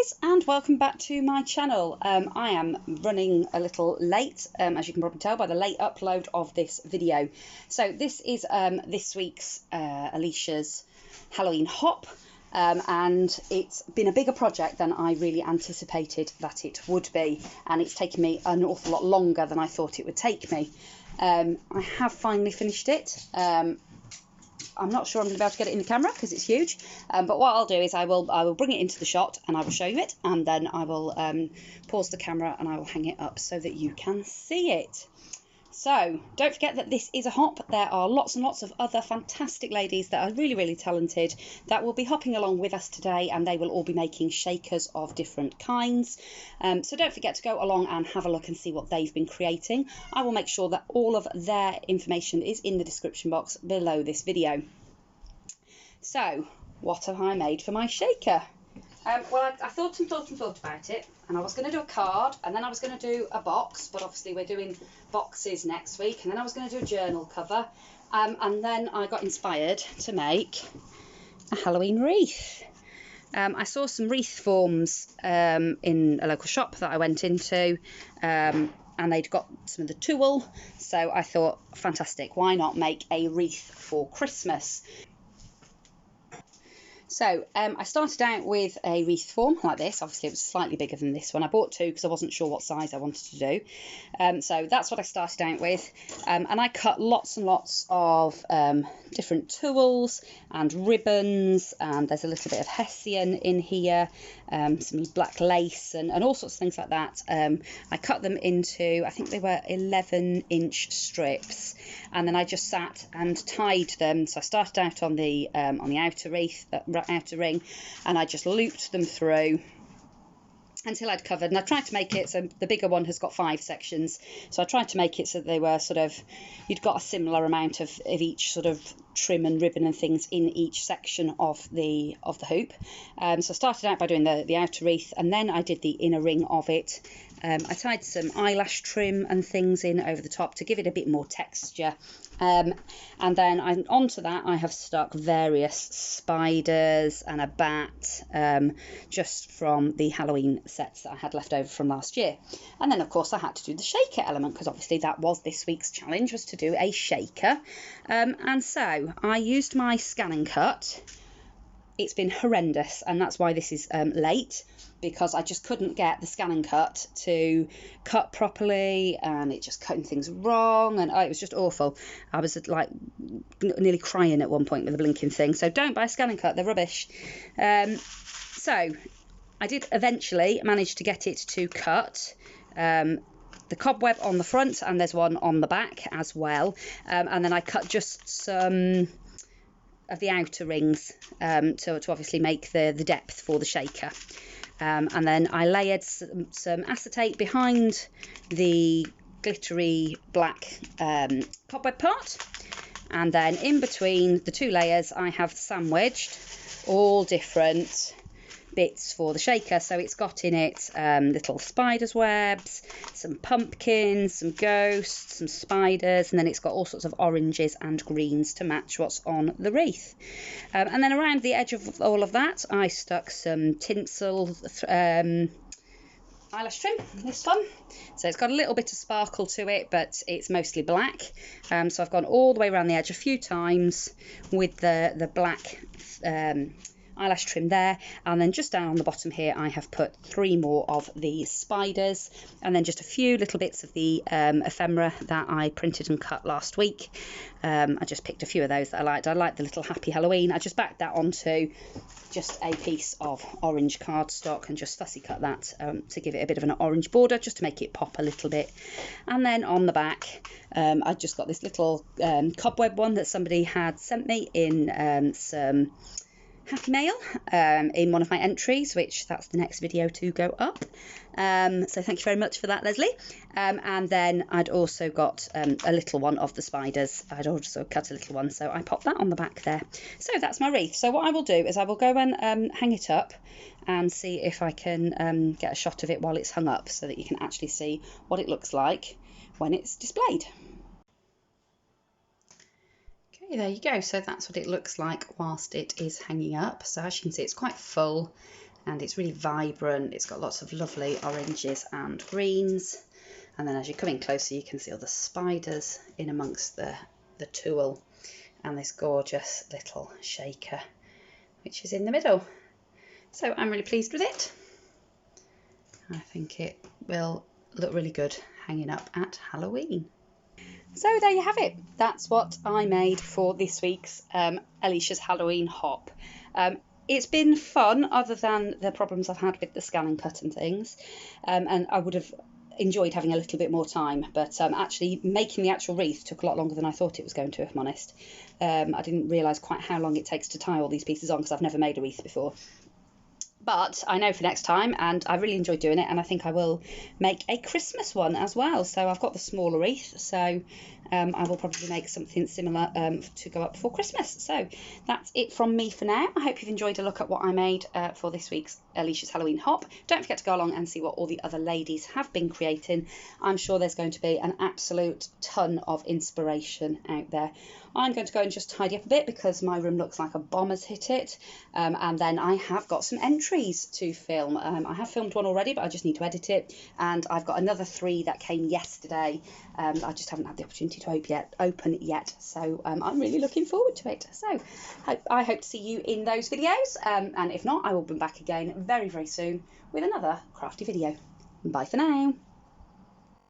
guys, and welcome back to my channel. I am running a little late, as you can probably tell by the late upload of this video. So this is this week's Elisha's Halloween hop, and it's been a bigger project than I really anticipated that it would be, and it's taken me an awful lot longer than I thought it would take me. I have finally finished it. I'm not sure I'm going to be able to get it in the camera because it's huge, but what I'll do is I will bring it into the shot and I will show you it, and then I will pause the camera and I will hang it up so that you can see it. So don't forget that this is a hop. There are lots and lots of other fantastic ladies that are really talented that will be hopping along with us today, and they will all be making shakers of different kinds. So don't forget to go along and have a look and see what they've been creating. I will make sure that all of their information is in the description box below this video. So what have I made for my shaker? Well, I thought about it, and I was going to do a card, and then I was going to do a box, but obviously we're doing boxes next week, and then I was going to do a journal cover, and then I got inspired to make a Halloween wreath. I saw some wreath forms in a local shop that I went into, and they'd got some of the tulle, so I thought, fantastic, why not make a wreath for Christmas? So I started out with a wreath form like this. Obviously it was slightly bigger than this one. I bought two because I wasn't sure what size I wanted to do. So that's what I started out with. And I cut lots and lots of different tools and ribbons, and there's a little bit of hessian in here, some black lace and all sorts of things like that. I cut them into, I think they were 11-inch strips, and then I just sat and tied them. So I started out on the outer wreath, outer ring, and I just looped them through until I'd covered, and I tried to make it so the bigger one has got 5 sections, so I tried to make it so that they were sort of, you'd got a similar amount of each sort of trim and ribbon and things in each section of the hoop. So I started out by doing the outer wreath, and then I did the inner ring of it. I tied some eyelash trim and things in over the top to give it a bit more texture, and then onto that I have stuck various spiders and a bat, just from the Halloween sets that I had left over from last year. And then of course I had to do the shaker element, because obviously that was this week's challenge, was to do a shaker. And so I used my scan and cut. It's been horrendous, and that's why this is late, because I just couldn't get the scan and cut to cut properly, and it just cutting things wrong, and it was just awful. I was like nearly crying at one point with the blinking thing. So don't buy scan and cut, they're rubbish. So I did eventually manage to get it to cut the cobweb on the front, and there's one on the back as well, and then I cut just some of the outer rings to obviously make the depth for the shaker, and then I layered some acetate behind the glittery black cobweb part, and then in between the two layers I have sandwiched all different bits for the shaker. So it's got in it little spiders webs, some pumpkins, some ghosts, some spiders, and then it's got all sorts of oranges and greens to match what's on the wreath. And then around the edge of all of that I stuck some tinsel eyelash trim, this one. So it's got a little bit of sparkle to it, but it's mostly black. So I've gone all the way around the edge a few times with the black eyelash trim there, and then just down on the bottom here I have put 3 more of the spiders, and then just a few little bits of the ephemera that I printed and cut last week. I just picked a few of those that I liked. I liked the little happy Halloween. I just backed that onto just a piece of orange cardstock and just fussy cut that to give it a bit of an orange border, just to make it pop a little bit. And then on the back I just got this little cobweb one that somebody had sent me in some happy mail in one of my entries, which that's the next video to go up. So thank you very much for that, Leslie. And then I'd also got a little one of the spiders. I'd also cut a little one, so I popped that on the back there. So that's my wreath. So what I will do is I will go and hang it up and see if I can get a shot of it while it's hung up, so that you can actually see what it looks like when it's displayed. Okay, there you go. So that's what it looks like whilst it is hanging up. So as you can see, it's quite full. and it's really vibrant. It's got lots of lovely oranges and greens, and then as you come in closer you can see all the spiders in amongst the tulle, and this gorgeous little shaker which is in the middle. So I'm really pleased with it. I think it will look really good hanging up at Halloween. So there you have it. That's what I made for this week's Elisha's Halloween hop. It's been fun, other than the problems I've had with the scan and cut and things, and I would have enjoyed having a little bit more time, but actually making the actual wreath took a lot longer than I thought it was going to, if I'm honest. I didn't realise quite how long it takes to tie all these pieces on, because I've never made a wreath before. But I know for next time, and I really enjoyed doing it, and I think I will make a Christmas one as well. So I've got the smaller wreath, so I will probably make something similar to go up for Christmas. So that's it from me for now. I hope you've enjoyed a look at what I made for this week's Elisha's Halloween hop. Don't forget to go along and see what all the other ladies have been creating. I'm sure there's going to be an absolute ton of inspiration out there. I'm going to go and just tidy up a bit because my room looks like a bomb has hit it, and then I have got some entries to film. I have filmed one already, but I just need to edit it, and I've got another 3 that came yesterday. I just haven't had the opportunity to open it yet, so I'm really looking forward to it. So I hope to see you in those videos, and if not, I will be back again very, very soon with another crafty video. Bye for now.